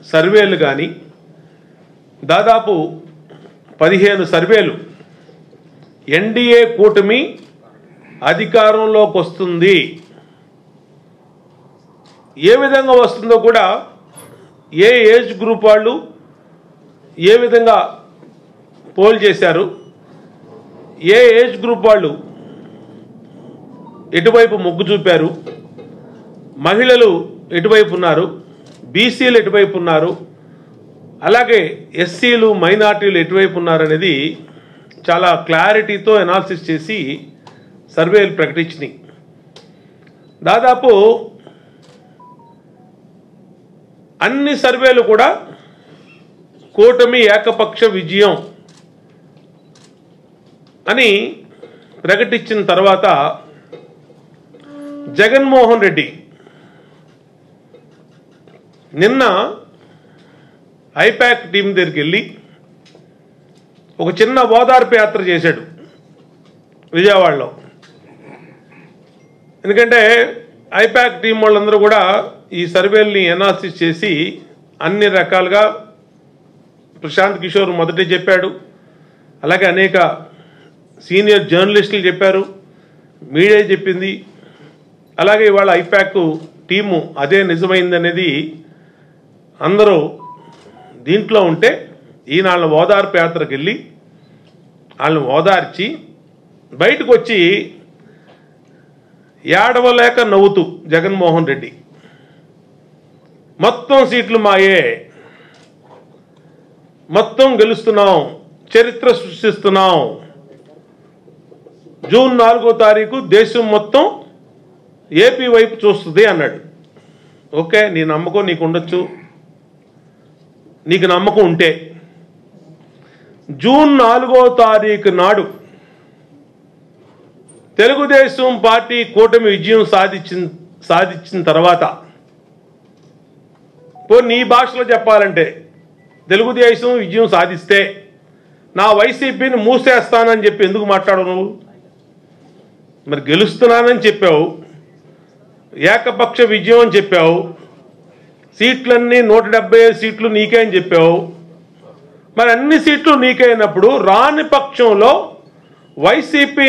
సర్వేలు కానీ దాదాపు 15 సర్వేలు ఎన్డీఏ కూటమి అధికారంలోకి వస్తుంది, ఏ విధంగా వస్తుందో కూడా ఏ ఏజ్ గ్రూప్ వాళ్ళు ఏ విధంగా పోల్ చేశారు, ఏ ఏజ్ గ్రూప్ వాళ్ళు ఎటువైపు మొగ్గు చూపారు, మహిళలు ఎటువైపు ఉన్నారు, బీసీలు ఎటువైపు ఉన్నారు, అలాగే ఎస్సీలు మైనార్టీలు ఎటువైపు ఉన్నారనేది చాలా క్లారిటీతో అనాలిసిస్ చేసి సర్వేలు ప్రకటించినాయి. దాదాపు అన్ని సర్వేలు కూడా కూటమి ఏకపక్ష విజయం అని ప్రకటించిన తర్వాత జగన్మోహన్ రెడ్డి నిన్న ఐపాక్ టీం దగ్గరికి వెళ్ళి ఒక చిన్న ఓదార్పు యాత్ర చేశాడు విజయవాడలో. ఎందుకంటే ఐపాక్ టీం వాళ్ళందరూ కూడా ఈ సర్వేల్ని అనాలిసిస్ చేసి అన్ని రకాలుగా ప్రశాంత్ కిషోర్ మొదటే చెప్పాడు, అలాగే అనేక సీనియర్ జర్నలిస్టులు చెప్పారు, మీడియా చెప్పింది, అలాగే ఇవాళ ఐపాక్ టీము అదే నిజమైందనేది అందరూ దీంట్లో ఉంటే ఈయన వాళ్ళ ఓదార్పు యాత్రకు వెళ్ళి వాళ్ళని ఓదార్చి బయటకు వచ్చి ఏడవలేక నవ్వుతూ జగన్మోహన్ రెడ్డి మొత్తం సీట్లు మాయే, మొత్తం గెలుస్తున్నాం, చరిత్ర సృష్టిస్తున్నాం, జూన్ 4వ తారీఖు దేశం మొత్తం ఏపీ వైపు చూస్తుంది అన్నాడు. ఓకే, నీ నమ్మకం నీకు ఉండొచ్చు, నీకు నమ్మకం ఉంటే జూన్ 4వ తారీఖు నాడు తెలుగుదేశం పార్టీ కూటమి విజయం సాధించిన తర్వాత నీ భాషలో చెప్పాలంటే తెలుగుదేశం విజయం సాధిస్తే నా వైసీపీని మూసేస్తానని చెప్పి ఎందుకు మాట్లాడవు నువ్వు? మరి గెలుస్తున్నానని చెప్పావు, ఏకపక్ష విజయం అని చెప్పావు, సీట్లన్నీ 175 సీట్లు నీకే అని చెప్పావు. మరి అన్ని సీట్లు నీకే అయినప్పుడు రాని పక్షంలో వైసీపీ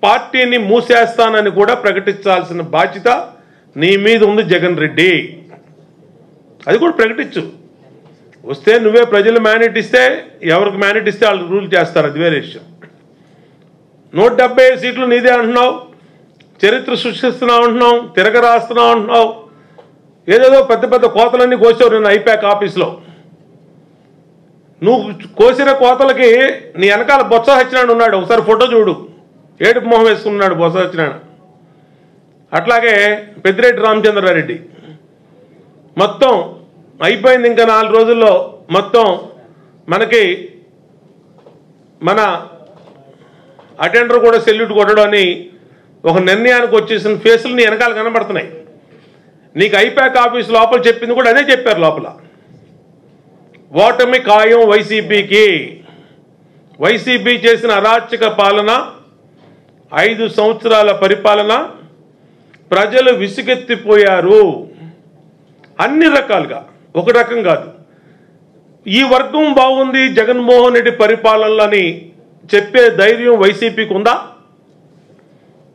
పార్టీని మూసేస్తానని కూడా ప్రకటించాల్సిన బాధ్యత నీ మీద ఉంది జగన్ రెడ్డి. అది కూడా ప్రకటించు. వస్తే నువ్వే ప్రజలు మ్యాండేట్ ఇస్తే ఎవరికి మ్యాండేట్ ఇస్తే వాళ్ళు రూల్ చేస్తారు, అది వేరే విషయం. 175 సీట్లు నీదే అంటున్నావు, చరిత్ర సృష్టిస్తున్నావు అంటున్నావు, తిరగరాస్తున్నావు అంటున్నావు, ఏదేదో పెద్ద పెద్ద కోతలన్నీ కోసావు నేను ఐపాక్ ఆఫీస్లో. నువ్వు కోసిన కోతలకి నీ వెనకాల బొత్స సత్యనారాయణ ఉన్నాడు, ఒకసారి ఫోటో చూడు, ఏడుపు మొహం వేసుకున్నాడు బొత్స సత్యనారాయణ. అట్లాగే పెద్దిరెడ్డి రామచంద్రారెడ్డి. మొత్తం అయిపోయింది, ఇంకా 4 రోజుల్లో మొత్తం మనకి మన అటెండర్ కూడా సెల్యూట్ కొట్టడం అని ఒక నిర్ణయానికి వచ్చేసిన ఫేసులు నీ వెనకాల కనబడుతున్నాయి. నీకు ఐపాక్ ఆఫీస్ లోపల చెప్పింది కూడా అదే చెప్పారు. లోపల ఓటమి ఖాయం వైసీపీకి, వైసీపీ చేసిన అరాచక పాలన, 5 సంవత్సరాల పరిపాలన, ప్రజలు విసుగెత్తిపోయారు అన్ని రకాలుగా, ఒక రకం కాదు. ఈ వర్గం బాగుంది జగన్మోహన్ రెడ్డి పరిపాలనలని చెప్పే ధైర్యం వైసీపీకి ఉందా?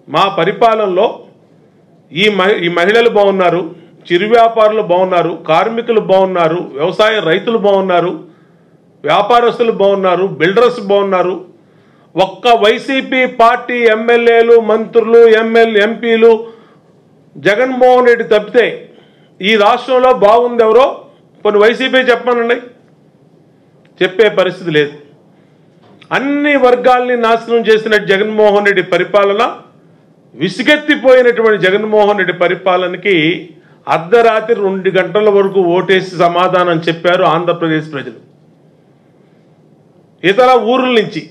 మా పరిపాలనలో ఈ మహిళలు బాగున్నారు, చిరు వ్యాపారులు బాగున్నారు, కార్మికులు బాగున్నారు, వ్యవసాయ రైతులు బాగున్నారు, వ్యాపారస్తులు బాగున్నారు, బిల్డర్స్ బాగున్నారు. ఒక్క వైసీపీ పార్టీ ఎమ్మెల్యేలు, మంత్రులు, ఎంపీలు జగన్మోహన్ రెడ్డి తప్పితే ఈ రాష్ట్రంలో బాగుంది ఎవరో కొన్ని వైసీపీ చెప్పమనండి, చెప్పే పరిస్థితి లేదు. అన్ని వర్గాల్ని నాశనం చేసిన జగన్మోహన్ రెడ్డి పరిపాలన, విసుగెత్తిపోయినటువంటి జగన్మోహన్ రెడ్డి పరిపాలనకి అర్ధరాత్రి 2 గంటల వరకు ఓటేసి సమాధానం చెప్పారు ఆంధ్రప్రదేశ్ ప్రజలు. ఇతర ఊర్ల నుంచి